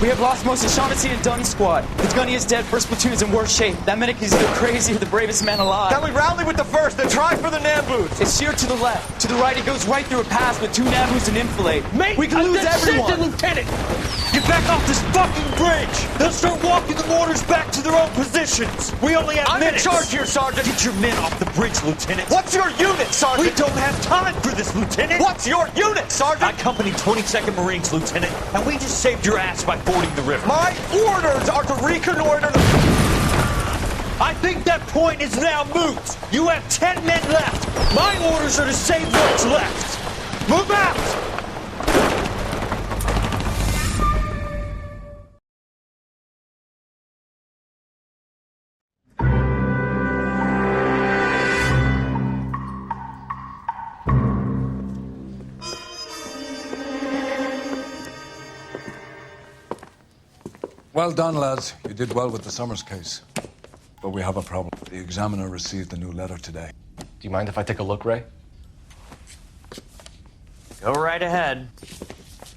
We have lost most of Shaughnessy and Dunn's squad. The gunny is dead, first platoon is in worse shape. That medic is either crazy or the bravest man alive. Then we rally with the first and try for the Namboos. It's sheer to the left. To the right, it goes right through a pass with 2 Namboos and enfilade. Mate, we can lose everyone. Lieutenant! Get back off this fucking bridge! They'll start walking the mortars back to their own positions. We only have minutes. I'm in charge here, Sergeant. Get your men off the bridge, Lieutenant. What's your unit, Sergeant? We don't have time for this, Lieutenant. What's your unit, Sergeant? I company 22nd Marines, Lieutenant, and we just saved your ass by fording the river. My orders are to reconnoiter the... I think that point is now moot. You have 10 men left. My orders are to save what's left. Move out! Well done, lads. You did well with the Summers case. But we have a problem. The examiner received a new letter today. Do you mind if I take a look, Ray? Go right ahead.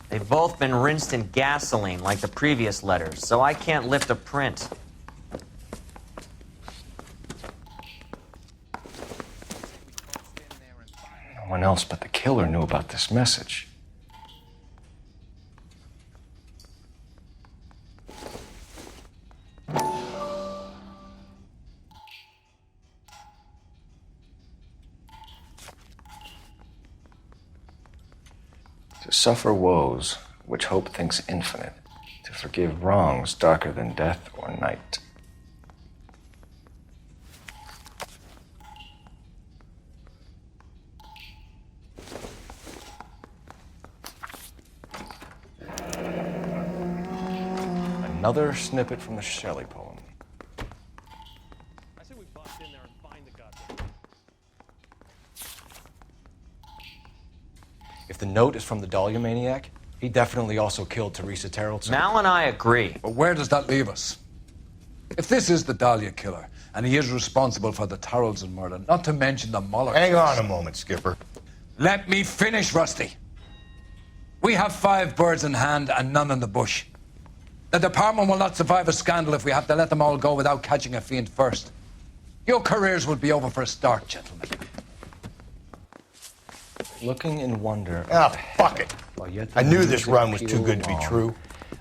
They've both been rinsed in gasoline like the previous letters, so I can't lift a print. No one else but the killer knew about this message. To suffer woes which hope thinks infinite, to forgive wrongs darker than death or night. Another snippet from the Shelley poem. I say we bust in there and find the goddamn... If the note is from the Dahlia maniac, he definitely also killed Teresa Terrellson. Mal and I agree. But where does that leave us? If this is the Dahlia killer, and he is responsible for the Tarrelson murder, not to mention the Muller Hang case. on a moment, Skipper. Let me finish, Rusty. We have 5 birds in hand and none in the bush. The department will not survive a scandal if we have to let them all go without catching a fiend first. Your careers will be over for a start, gentlemen. Looking in wonder. Ah, fuck it. While yet I the knew this music run was too pealed good to be on, true.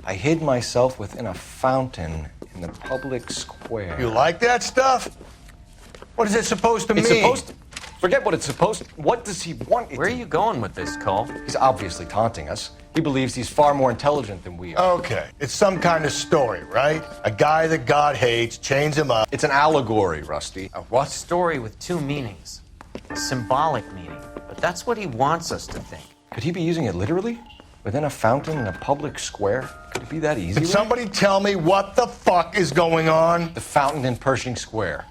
I hid myself within a fountain in the public square. You like that stuff? What is it supposed to It's mean? supposed to... Forget what it's supposed to... What does he want? Where are you going with this, Cole? He's obviously taunting us. He believes he's far more intelligent than we are. Okay, it's some kind of story, right? A guy that God hates, chains him up. It's an allegory, Rusty. A what? Story with 2 meanings. A symbolic meaning. But that's what he wants us to think. Could he be using it literally? Within a fountain in a public square? Could it be that easy? Can Ray? somebody tell me what the fuck is going on? The fountain in Pershing Square.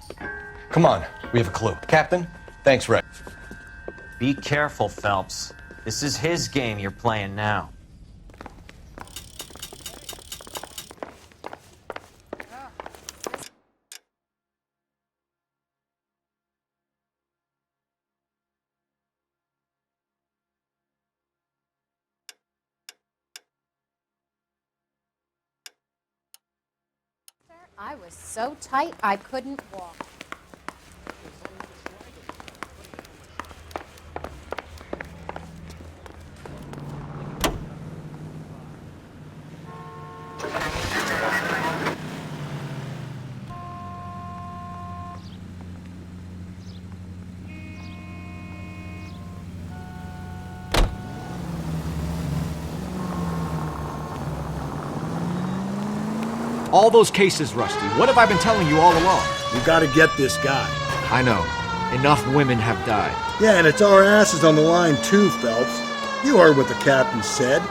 Come on, we have a clue. Captain, thanks, Ray. Be careful, Phelps. This is his game you're playing now. I was so tight I couldn't walk. All those cases, Rusty. What have I been telling you all along? You gotta get this guy. I know. Enough women have died. Yeah, and it's our asses on the line too, Phelps. You heard what the captain said.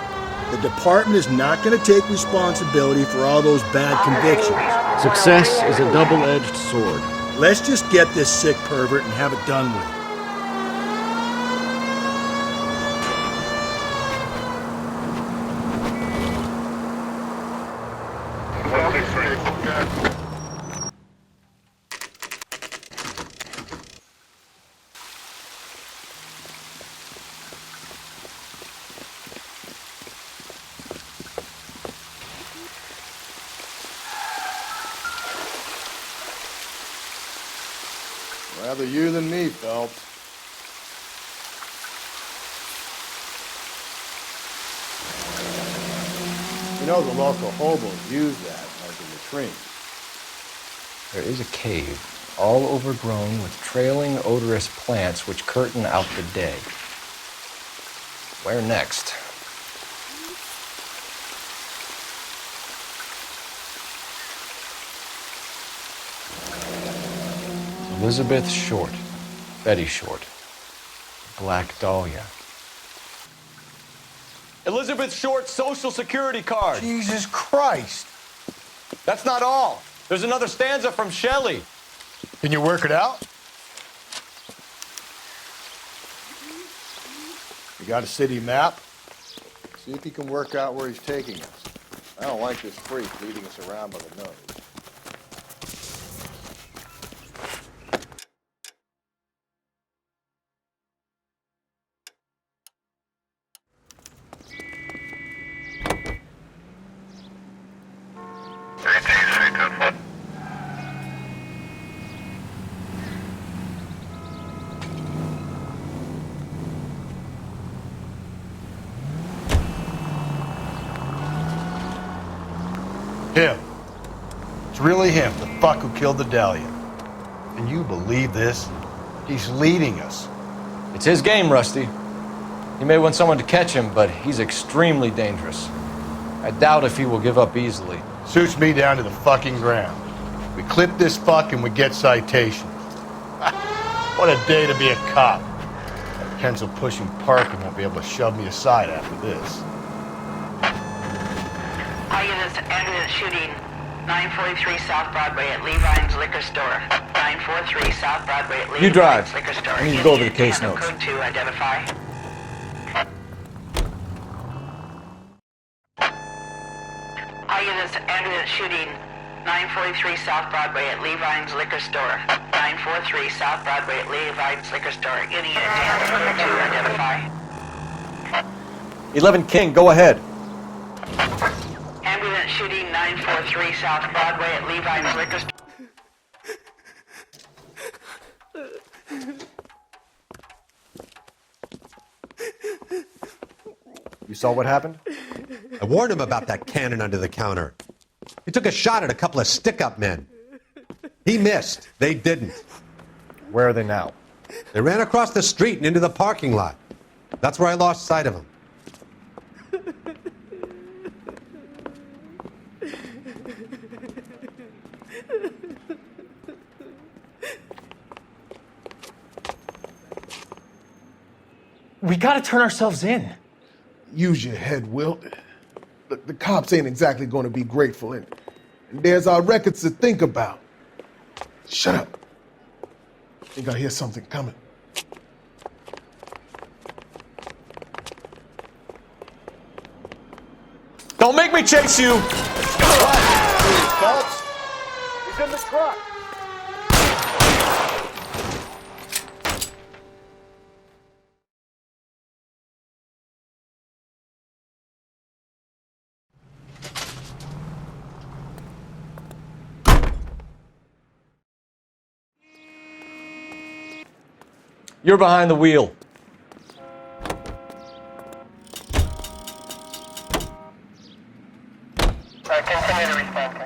The department is not gonna take responsibility for all those bad convictions. Success is a double-edged sword. Let's just get this sick pervert and have it done with. Rather you than me, Phelps. You know the local hobos use that as a latrine. There is a cave, all overgrown with trailing, odorous plants which curtain out the day. Where next? Elizabeth Short, Betty Short, Black Dahlia. Elizabeth Short's Social Security card. Jesus Christ. That's not all. There's another stanza from Shelley. Can you work it out? You got a city map? See if you can work out where he's taking us. I don't like this freak leading us around by the nose. Him. It's really him, the fuck who killed the Dahlia. And you believe this? He's leading us. It's his game, Rusty. He may want someone to catch him, but he's extremely dangerous. I doubt if he will give up easily. Suits me down to the fucking ground. We clip this fuck and we get citations. What a day to be a cop. That pencil pushing Parker won't be able to shove me aside after this. All units, ambulance shooting 943 South Broadway at Levine's Liquor Store. 943 South Broadway at Levine's You drive. Liquor Store. I need to go over the case Unit notes. Code 2, identify. All units, ambulance shooting 943 South Broadway at Levine's Liquor Store. 943 South Broadway at Levine's Liquor Store. Any unit to handle code 2, identify. 11 King, go ahead. Ambulance shooting 943 South Broadway at Levine's Liquor Store. You saw what happened? I warned him about that cannon under the counter. He took a shot at a couple of stick-up men. He missed. They didn't. Where are they now? They ran across the street and into the parking lot. That's where I lost sight of them. We gotta turn ourselves in. Use your head, Wilt. The cops ain't exactly going to be grateful, and there's our records to think about. Shut up. I think I hear something coming. Don't make me chase you! Phelps, he's in the truck. You're behind the wheel. Continue to respond.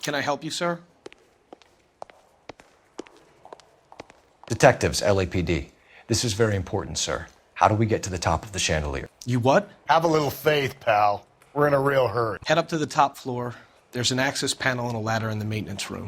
Can I help you, sir? Detectives, LAPD. This is very important, sir. How do we get to the top of the chandelier? You what? Have a little faith, pal. We're in a real hurry. Head up to the top floor. There's an access panel and a ladder in the maintenance room.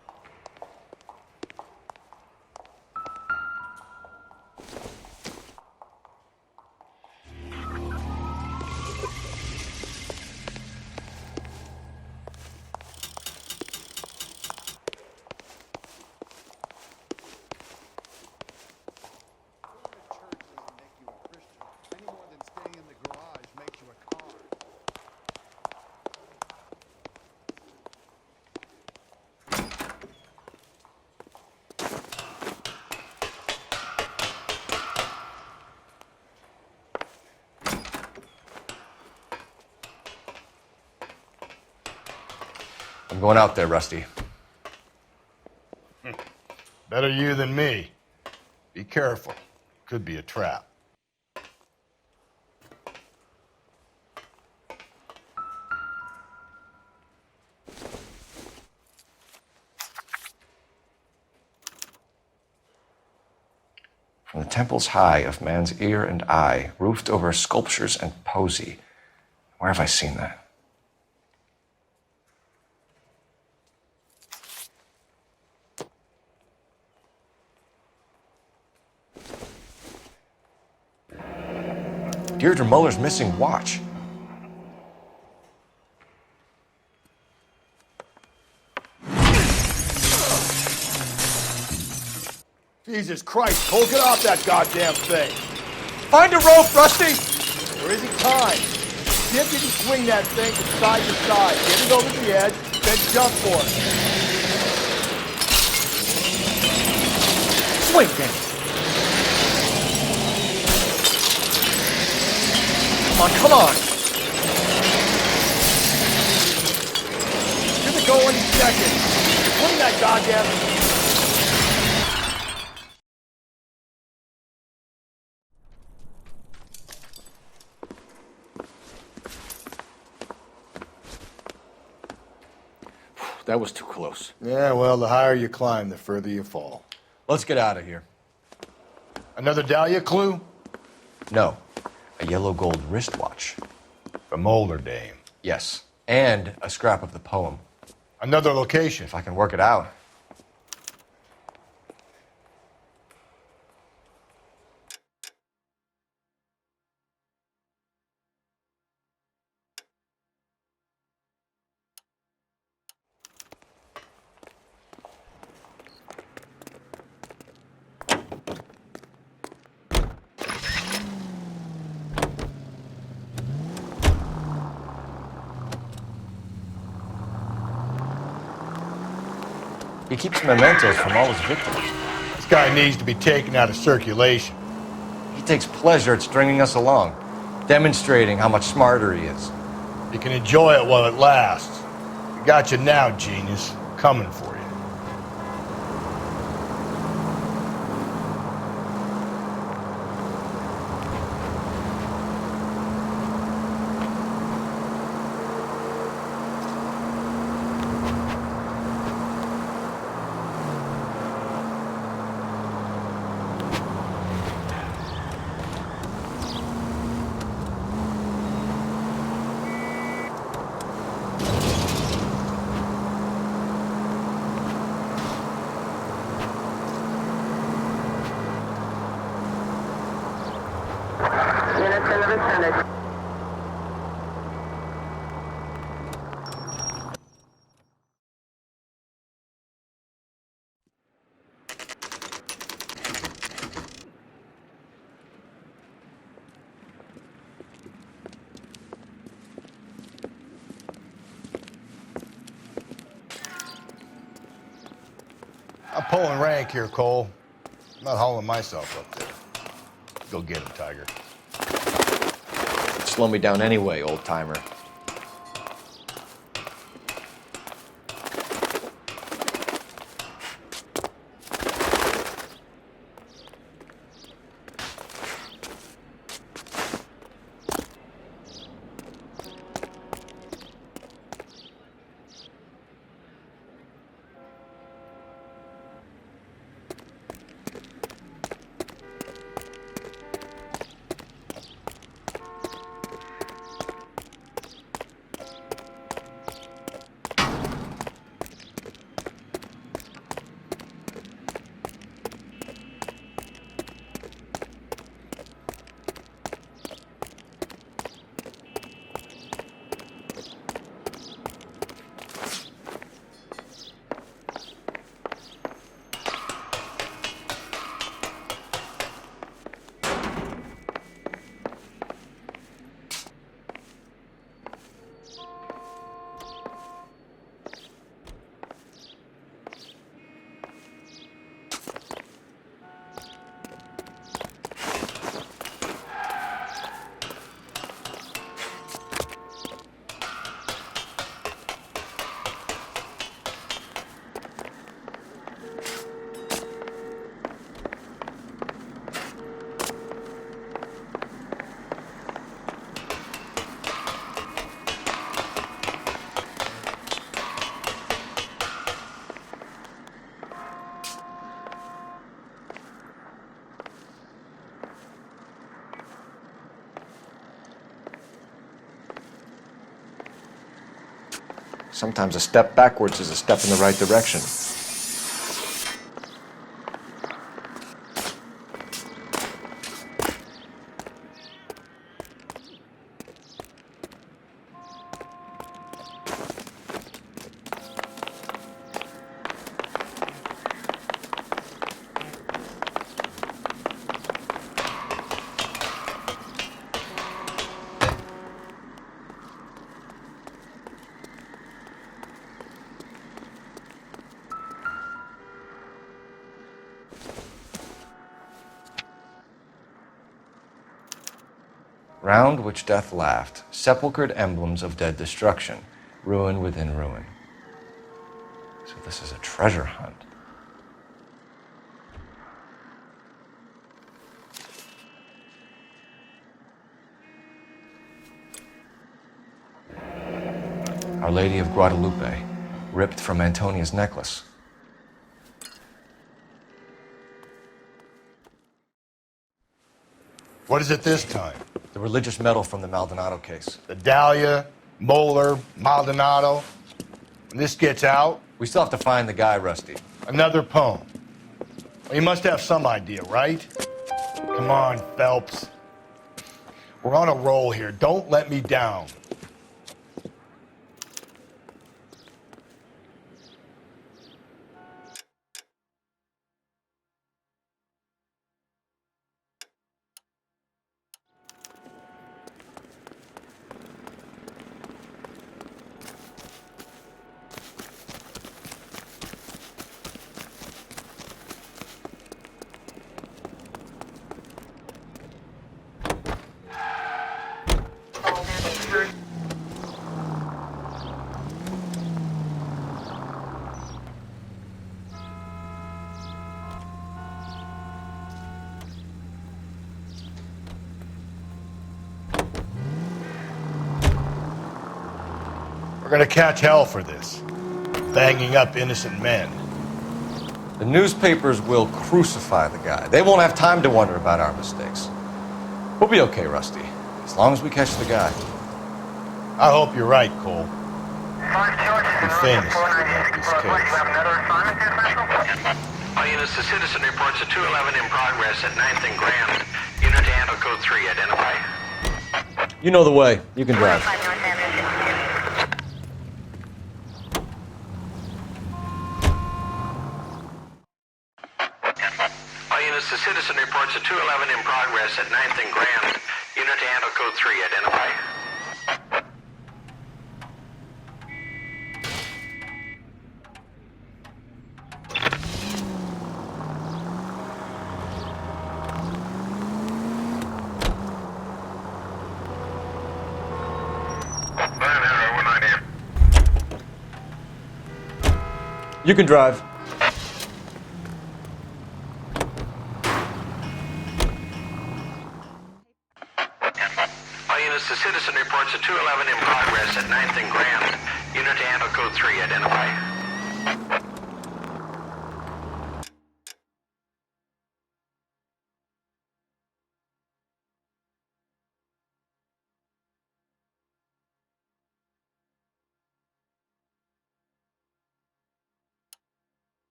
I'm going out there, Rusty. Better you than me. Be careful. Could be a trap. From the temples high of man's ear and eye, roofed over sculptures and poesy. Where have I seen that? Deirdre Muller's missing watch. Jesus Christ, Cole, get off that goddamn thing. Find a rope, Rusty! There isn't time. See if you can swing that thing from side to side. Get it over the edge, then jump for it. Swing, then. Come on. Give it go any second. Swing that goddamn... That was too close. Yeah, well, the higher you climb, the further you fall. Let's get out of here. Another Dahlia clue? No. A yellow gold wristwatch. The Molar Dame. Yes. And a scrap of the poem. Another location. If I can work it out. He keeps mementos from all his victims. This guy needs to be taken out of circulation. He takes pleasure at stringing us along, demonstrating how much smarter he is. You can enjoy it while it lasts. We got you now, genius. Coming for you. I'm pulling rank here, Cole. I'm not hauling myself up there. Go get him, Tiger. Slow me down anyway, old timer. Sometimes a step backwards is a step in the right direction. Round which death laughed, sepulchred emblems of dead destruction, ruin within ruin. So this is a treasure hunt. Our Lady of Guadalupe, ripped from Antonia's necklace. What is it this time? The religious medal from the Maldonado case. The Dahlia, Moeller, Maldonado. When this gets out... We still have to find the guy, Rusty. Another poem. Well, you must have some idea, right? Come on, Phelps. We're on a roll here. Don't let me down. We're gonna catch hell for this. Banging up innocent men. The newspapers will crucify the guy. They won't have time to wonder about our mistakes. We'll be okay, Rusty, as long as we catch the guy. I hope you're right, Cole. Be famous about this case. All units, the citizen reports a 211 in progress at 9th and Grand. Unit to handle code 3, identify. You know the way. You can drive. All units, the citizen reports a 211 in progress at 9th and Grand. Unit to handle code 3, identify. You can drive. All units, the citizen reports a 211 in progress at 9th and Grand. Unit to handle code 3, identify.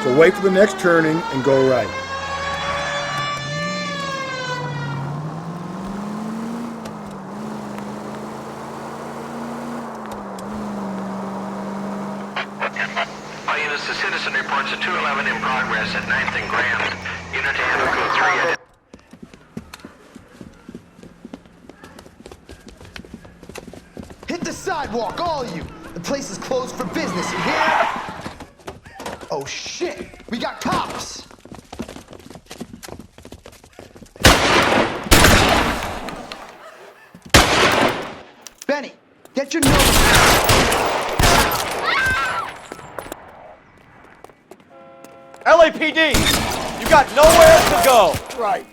So wait for the next turning and go right. All units, the citizen reports a 211 in progress at 9th and Grand. Unit to handle code 3, identify. Hit the sidewalk, all of you! The place is closed for business, you hear? Oh shit! We got cops! Benny, get your nose... LAPD! You got nowhere to go! Right.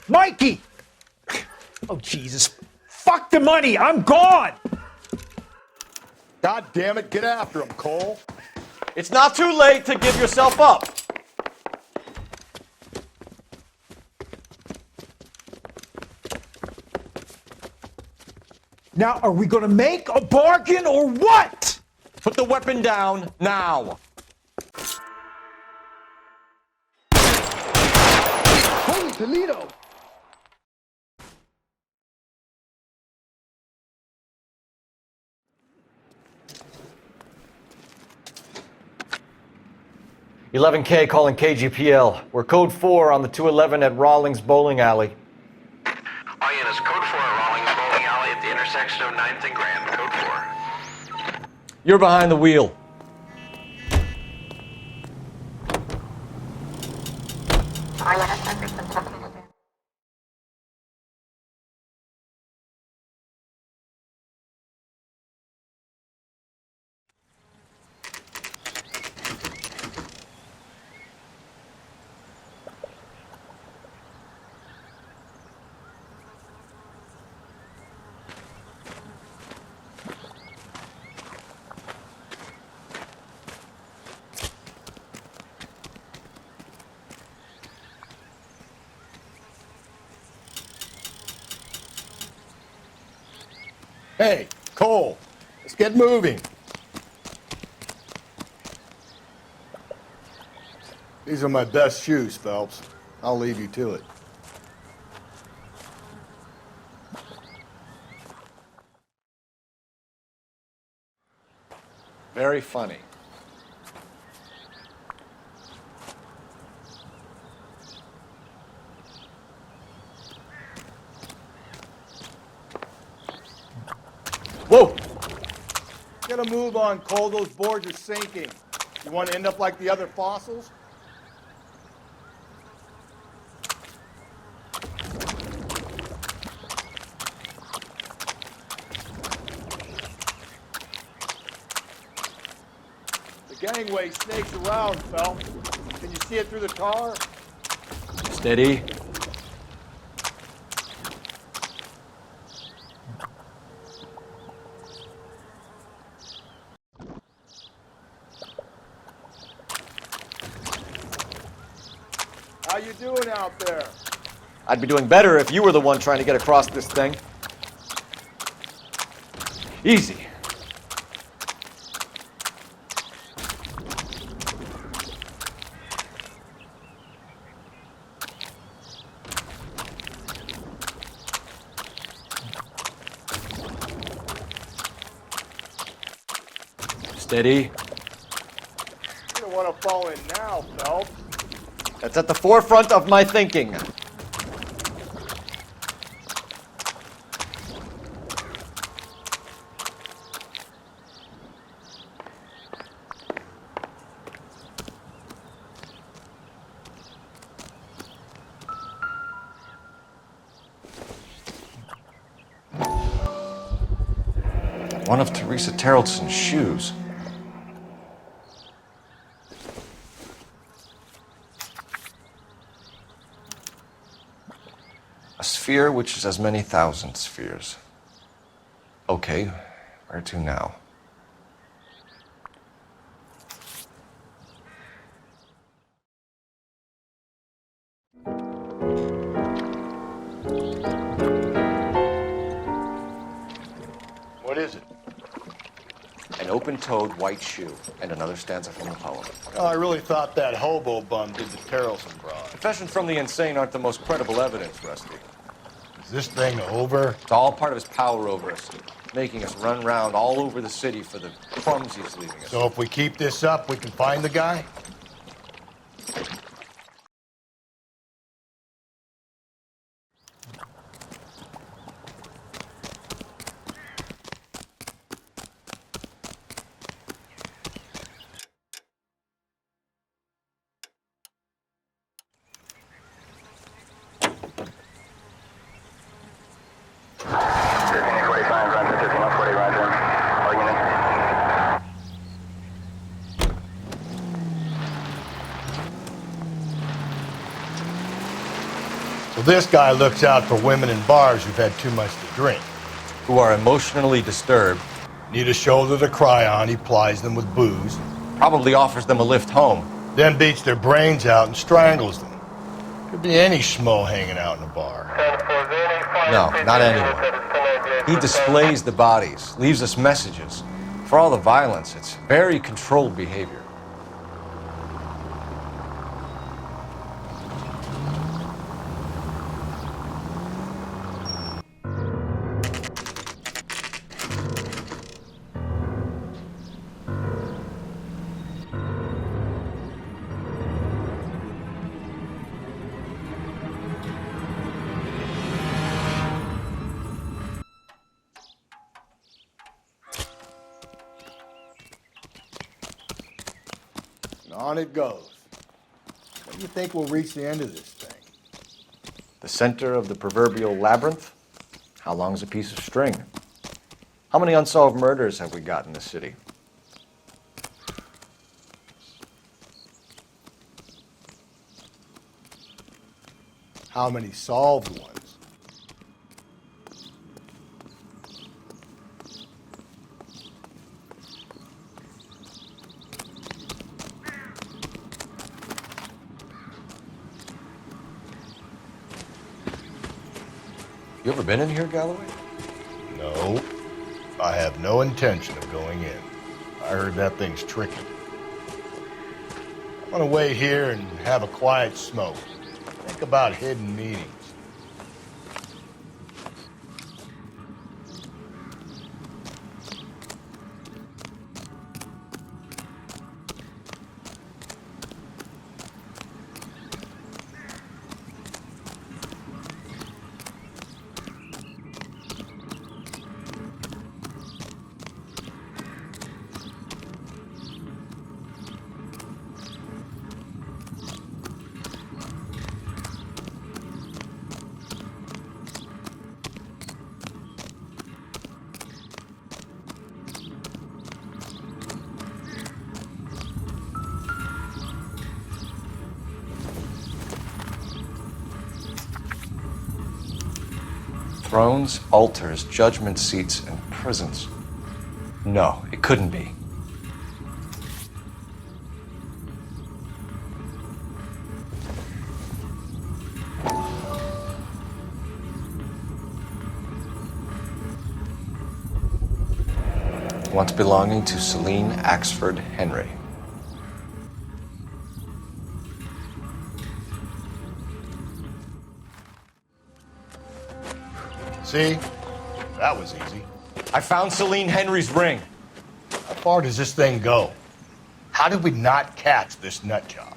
Mikey! Oh, Jesus. Fuck the money. I'm gone. God damn it, get after him, Cole. It's not too late to give yourself up. Now, are we gonna make a bargain or what? Put the weapon down now. Holy Toledo! $11K calling KGPL. We're code 4 on the 211 at Rawlings Bowling Alley. All units, code 4 at Rawlings Bowling Alley at the intersection of 9th and Grand. Code 4. You're behind the wheel. Hey, Cole, let's get moving. These are my best shoes, Phelps. I'll leave you to it. Very funny. Whoa! Get a move on, Cole. Those boards are sinking. You want to end up like the other fossils? The gangway snakes around, Phelps. Can you see it through the tar? Steady. How you doing out there? I'd be doing better if you were the one trying to get across this thing. Easy. Steady. You don't want to fall in now, Phelps. That's at the forefront of my thinking. One of Teresa Terrelson's shoes. A sphere which is as many thousand spheres. Okay, where to now? What is it? An open-toed white shoe and another stanza from the poem. Oh, I really thought that hobo bum did the Terrelson broad. Confessions from the insane aren't the most credible evidence, Rusty. Is this thing over? It's all part of his power over us, making us run around all over the city for the crumbs he's leaving us. So if we keep this up, we can find the guy? this guy looks out for women in bars who've had too much to drink. Who are emotionally disturbed. Need a shoulder to cry on, he plies them with booze. Probably offers them a lift home. Then beats their brains out and strangles them. Could be any schmo hanging out in a bar. No, not anyone. He displays the bodies, leaves us messages. For all the violence, it's very controlled behavior. On it goes. When do you think we'll reach the end of this thing? The center of the proverbial labyrinth? How long's a piece of string? How many unsolved murders have we got in this city? How many solved ones? You ever been in here, Galloway? No. I have no intention of going in. I heard that thing's tricky. I'm gonna wait here and have a quiet smoke. Think about hidden meetings. Thrones, altars, judgment seats, and prisons. No, it couldn't be. Once belonging to Celine Axford Henry. See? That was easy. I found Celine Henry's ring. How far does this thing go? How did we not catch this nut job?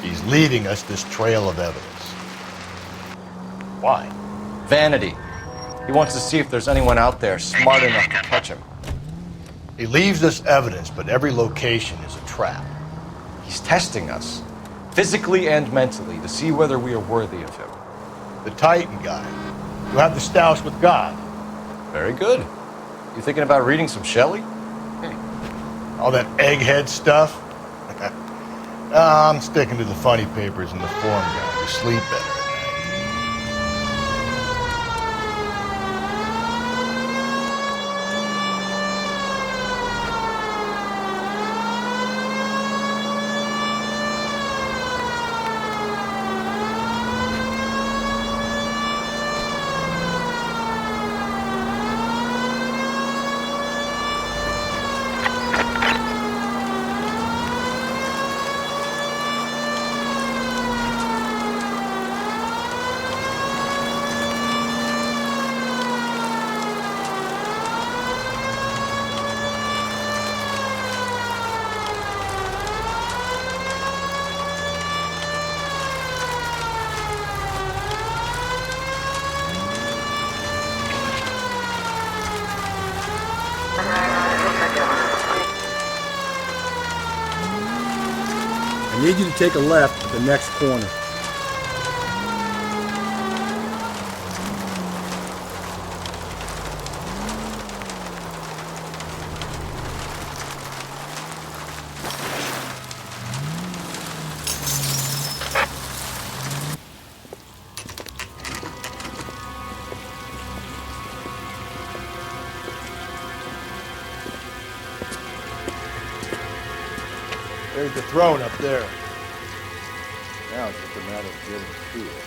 He's leaving us this trail of evidence. Why? Vanity. He wants to see if there's anyone out there smart enough to catch him. He leaves us evidence, but every location is a trap. He's testing us, physically and mentally, to see whether we are worthy of him. The Titan guy, who had the stoush with God. Very good. You thinking about reading some Shelley? All that egghead stuff? I'm sticking to the funny papers and the form guy. You sleep better. need you to take a left at the next corner. There's the throne up there. Now it's just a matter of getting to it.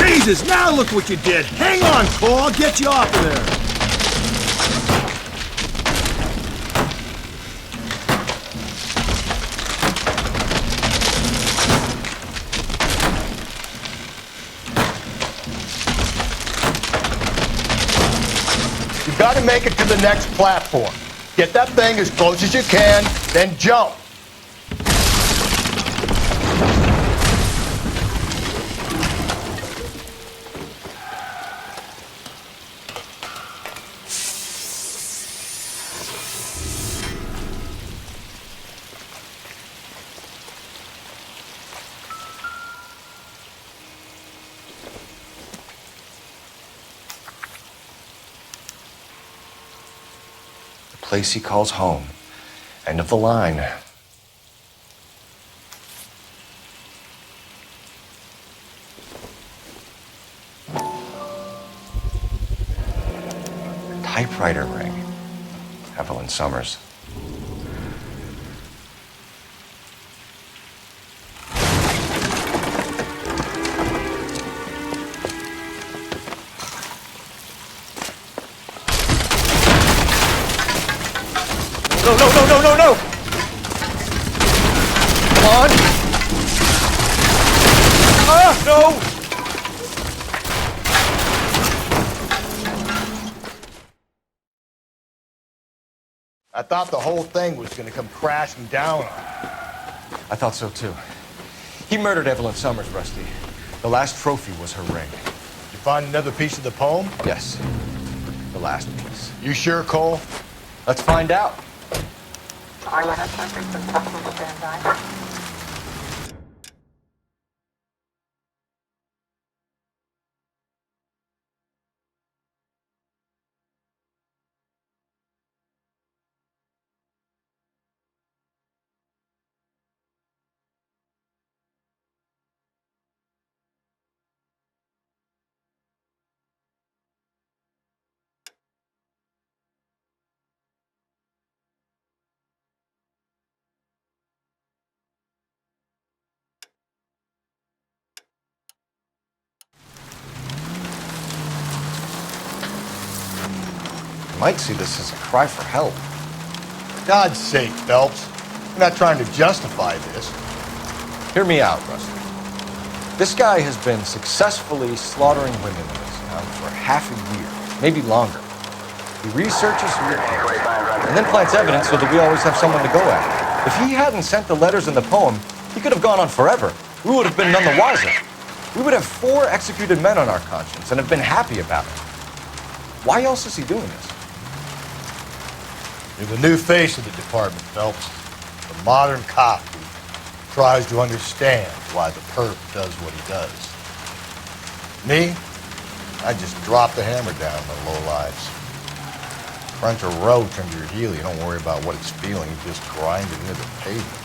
Jesus, now look what you did! Hang on, Cole, I'll get you off of there! You gotta make it to the next platform. Get that thing as close as you can, then jump. Place he calls home. End of the line. Typewriter ring. Evelyn Summers. No, no, no, no, no, no! Come on! Ah, no! I thought the whole thing was gonna come crashing down on you. I thought so too. He murdered Evelyn Summers, Rusty. The last trophy was her ring. You find another piece of the poem? Yes. The last piece. You sure, Cole? Let's find out. You might see this as a cry for help. For God's sake, Phelps. I'm not trying to justify this. Hear me out, Rusty. This guy has been successfully slaughtering women in this town for half a year, maybe longer. He researches who it is, and then plants evidence so that we always have someone to go after. If he hadn't sent the letters in the poem, he could have gone on forever. We would have been none the wiser. We would have 4 executed men on our conscience and have been happy about it. Why else is he doing this? You're the new face of the department, Phelps. The modern cop who tries to understand why the perp does what he does. Me? I just drop the hammer down on the low lives. Crunch a roach under your heel, you don't worry about what it's feeling, you just grind it into the pavement.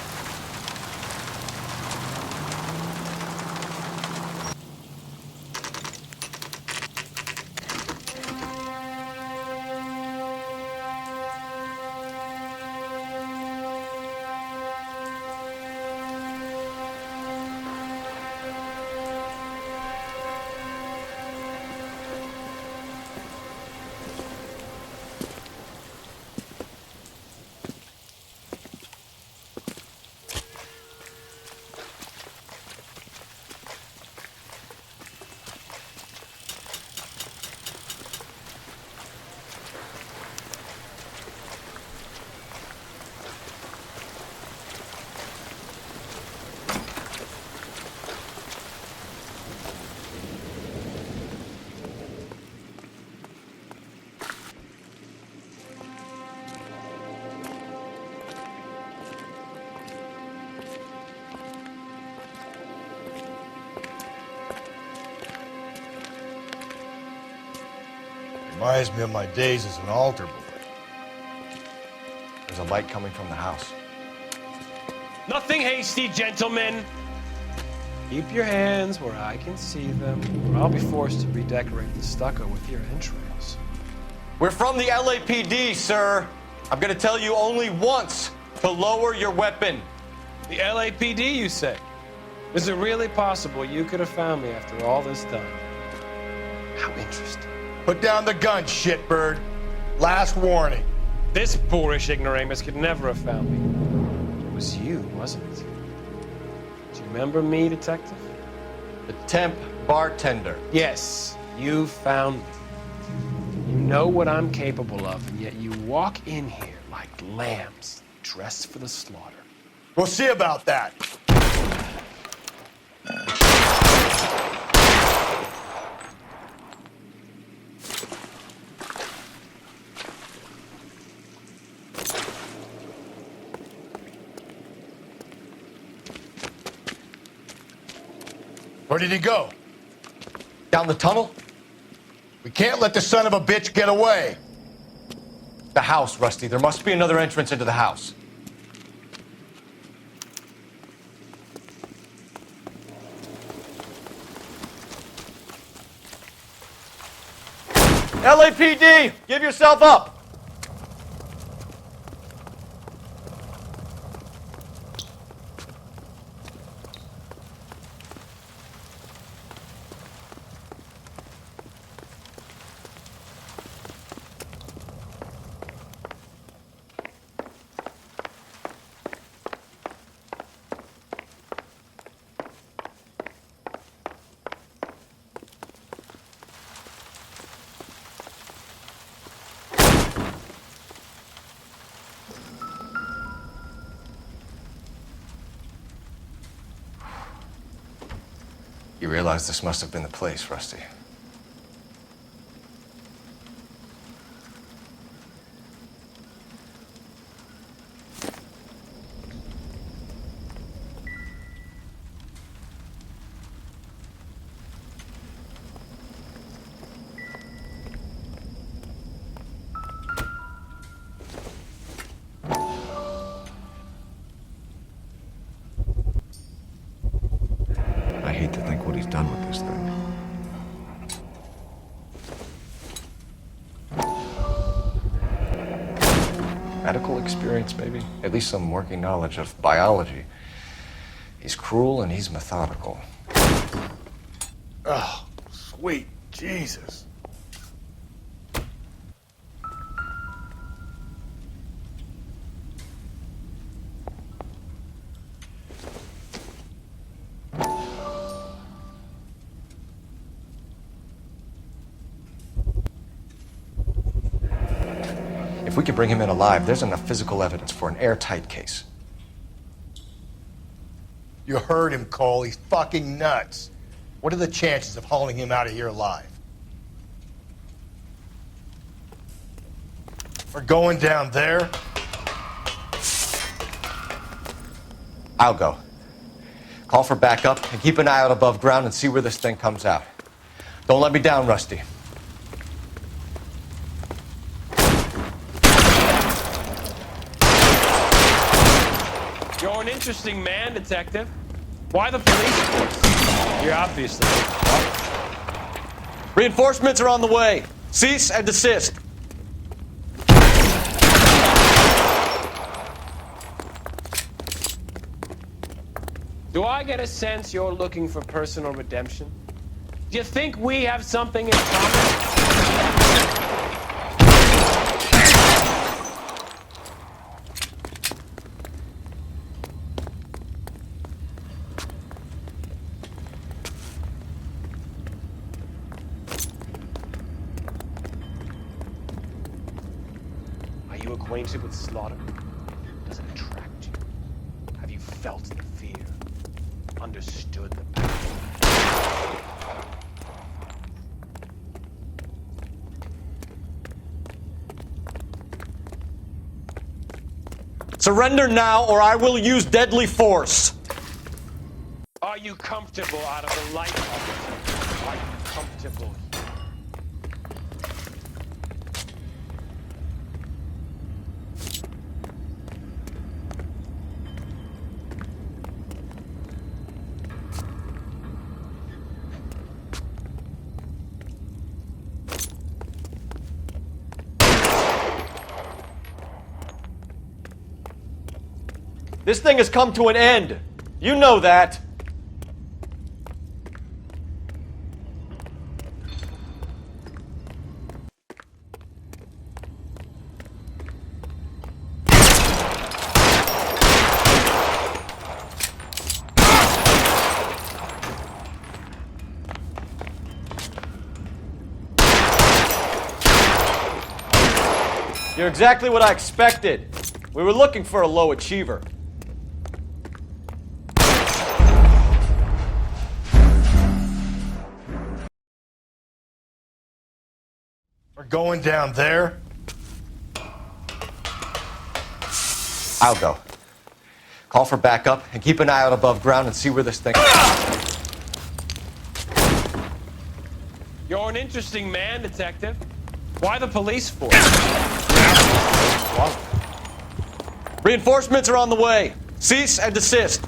Reminds me of my days as an altar boy. There's a light coming from the house. Nothing hasty, gentlemen. Keep your hands where I can see them, or I'll be forced to redecorate the stucco with your entrails. We're from the LAPD, sir. I'm gonna tell you only once to lower your weapon. The LAPD, you say? Is it really possible you could have found me after all this time? How interesting. Put down the gun, shitbird. Last warning. This boorish ignoramus could never have found me. It was you, wasn't it? Do you remember me, detective? The temp bartender. Yes, you found me. You know what I'm capable of, and yet you walk in here like lambs dressed for the slaughter. We'll see about that. Where did he go? Down the tunnel? We can't let the son of a bitch get away. The house, Rusty. There must be another entrance into the house. LAPD! Give yourself up! You realize this must have been the place, Rusty. I hate to think what he's done with this thing. Medical experience, maybe? At least some working knowledge of biology. He's cruel and he's methodical. Oh, sweet Jesus. If we could bring him in alive, there's enough physical evidence for an airtight case. You heard him, Cole. He's fucking nuts. What are the chances of hauling him out of here alive? We're going down there? I'll go. Call for backup and keep an eye out above ground and see where this thing comes out. Don't let me down, Rusty. You're an interesting man, detective. Why the police force? You're obviously... Reinforcements are on the way. Cease and desist. Do I get a sense you're looking for personal redemption? Do you think we have something in common? Are you acquainted with slaughter? Does it attract you? Have you felt the fear? Understood the pain? Surrender now, or I will use deadly force. Are you comfortable out of the light, officer? Are you comfortable? This thing has come to an end. You know that. You're exactly what I expected. We were looking for a low achiever. We're going down there. I'll go. Call for backup and keep an eye out above ground and see where this thing... You're an interesting man, Detective. Why the police force? Reinforcements are on the way. Cease and desist.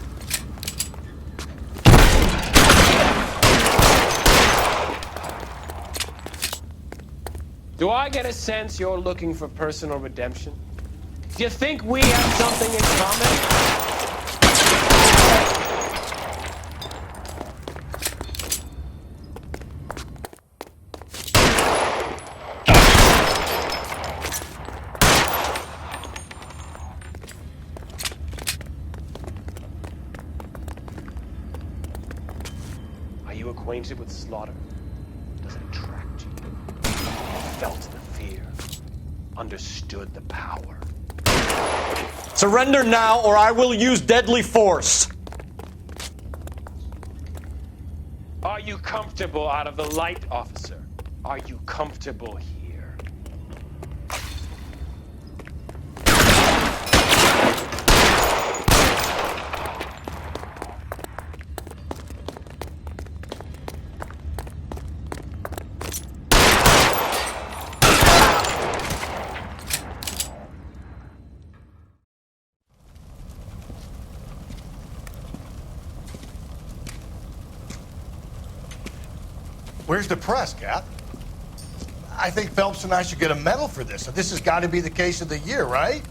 Do I get a sense you're looking for personal redemption? Do you think we have something in common? Are you acquainted with slaughter? Does it attract you? Felt the fear, understood the power. Surrender now, or I will use deadly force. Are you comfortable out of the light, officer? Are you comfortable here? Where's the press, Cap? I think Phelps and I should get a medal for this. This has got to be the case of the year, right?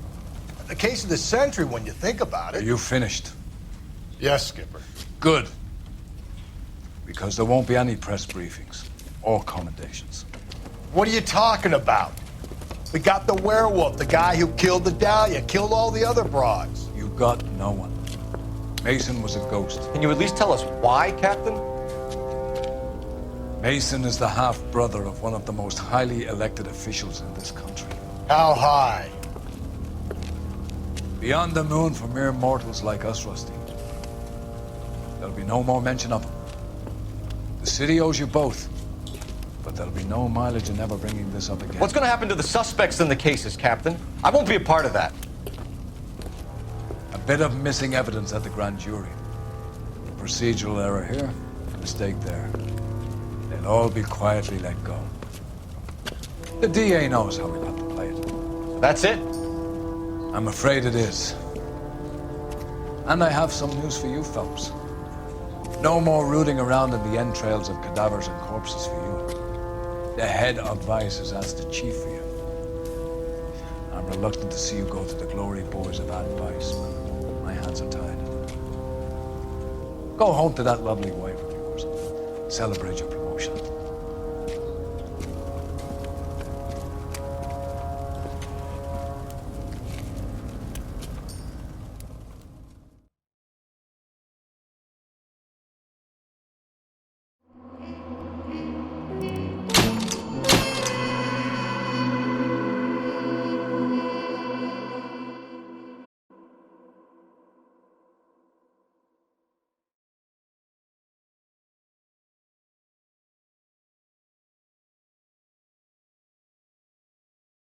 The case of the century when you think about Are it. you finished? Yes, Skipper. Good. Because there won't be any press briefings or commendations. What are you talking about? We got the werewolf, the guy who killed the Dahlia, killed all the other broads. You got no one. Mason was a ghost. Can you at least tell us why, Captain? Mason is the half-brother of one of the most highly elected officials in this country. How high? Beyond the moon for mere mortals like us, Rusty. There'll be no more mention of him. The city owes you both, but there'll be no mileage in ever bringing this up again. What's going to happen to the suspects in the cases, Captain? I won't be a part of that. A bit of missing evidence at the grand jury. A procedural error here, a mistake there. They'll all be quietly let go. The DA knows how we'll have to play it. That's it? I'm afraid it is. And I have some news for you, Phelps. No more rooting around in the entrails of cadavers and corpses for you. The head of Vice has asked the chief for you. I'm reluctant to see you go to the glory boys of advice, but my hands are tied. Go home to that lovely wife of yours. Celebrate your promotion.